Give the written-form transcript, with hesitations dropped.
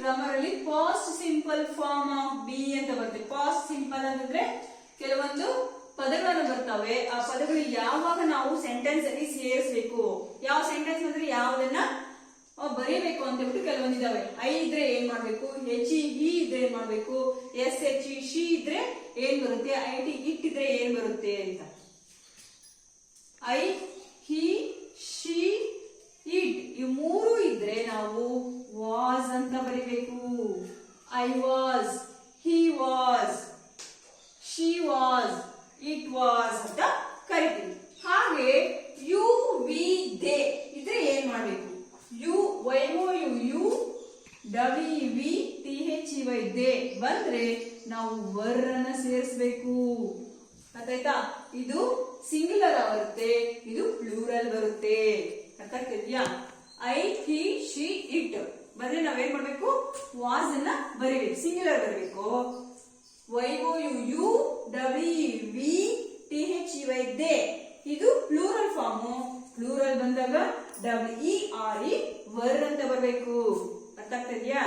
Grammar ಅಲ್ಲಿ past simple form of be ಅಂತ ಬರುತ್ತೆ. ಪಾಸ್ಟ್ ಸಿಂಪಲ್ ಅಂತಂದ್ರೆ ಕೆಲವೊಂದು ಪದಗಳನ್ನು ಬರ್ತವೆ. ಆ ಪದಗಳು ಯಾವಾಗ ನಾವು ಸೆಂಟೆನ್ಸ್ ಅಲ್ಲಿ ಸೇರಿಸಬೇಕು, ಯಾವ ಸೆಂಟೆನ್ಸ್ ಅಂದ್ರೆ ಯಾವ್ದನ್ನ ಬರೀಬೇಕು ಅಂತ ಹೇಳ್ಬಿಟ್ಟು ಕೆಲವೊಂದಿದಾವೆ. ಐ ಇದ್ರೆ ಏನ್ ಮಾಡ್ಬೇಕು, ಹೆಚ್ ಇ ಇದ್ರೆ ಏನ್ ಮಾಡ್ಬೇಕು, ಎಸ್ ಹೆಚ್ ಇ ಶಿ ಇದ್ರೆ ಏನ್ ಬರುತ್ತೆ, ಐ ಟಿ ಇಟ್ ಇದ್ರೆ ಏನ್ ಬರುತ್ತೆ ಅಂತ. ಐ ಹಿ ಶಿ ಇಟ್ ಈ ಮೂರು ಇದ್ರೆ ನಾವು ವಾಸ್ ಅಂತ ಬರಿಬೇಕು. I was, he was, she was, it was ಅಂತ ಕರಿತೀವಿ. ಹಾಗೆ ಯು ವಿ ದೇ ಇದ್ರೆ ಏನ್ ಮಾಡ್ಬೇಕು, you Y O U you W we T H E Y they ಬಂದ್ರೆ ನಾವು ವರ್ ಅನ್ನ ಸೇರಿಸಬೇಕು. ಅರ್ಥಾಯ್ತಾ? ಇದು ಸಿಂಗುಲರ್ ಬರುತ್ತೆ, ಇದು ಪ್ಲೂರಲ್ ಬರುತ್ತೆ. ಅರ್ಥ ಆಗ್ತಿದ್ಯಾ? ಐ ಹಿ ಶಿ ಇಟ್ ಬಂದ್ರೆ ನಾವೇನ್ ಮಾಡ್ಬೇಕು, ವಾಸ್ ಅನ್ನ ಬರಿಬೇಕು, ಸಿಂಗುಲರ್ ಬರಬೇಕು. Y O U you W we T H E Y they ಇದು ಪ್ಲೂರಲ್ ಫಾರ್ಮು. ಪ್ಲೂರಲ್ ಬಂದಾಗ W E R E were ಅಂತ ಬರಬೇಕು. ಅರ್ಥ ಆಗ್ತಿದ್ಯಾ?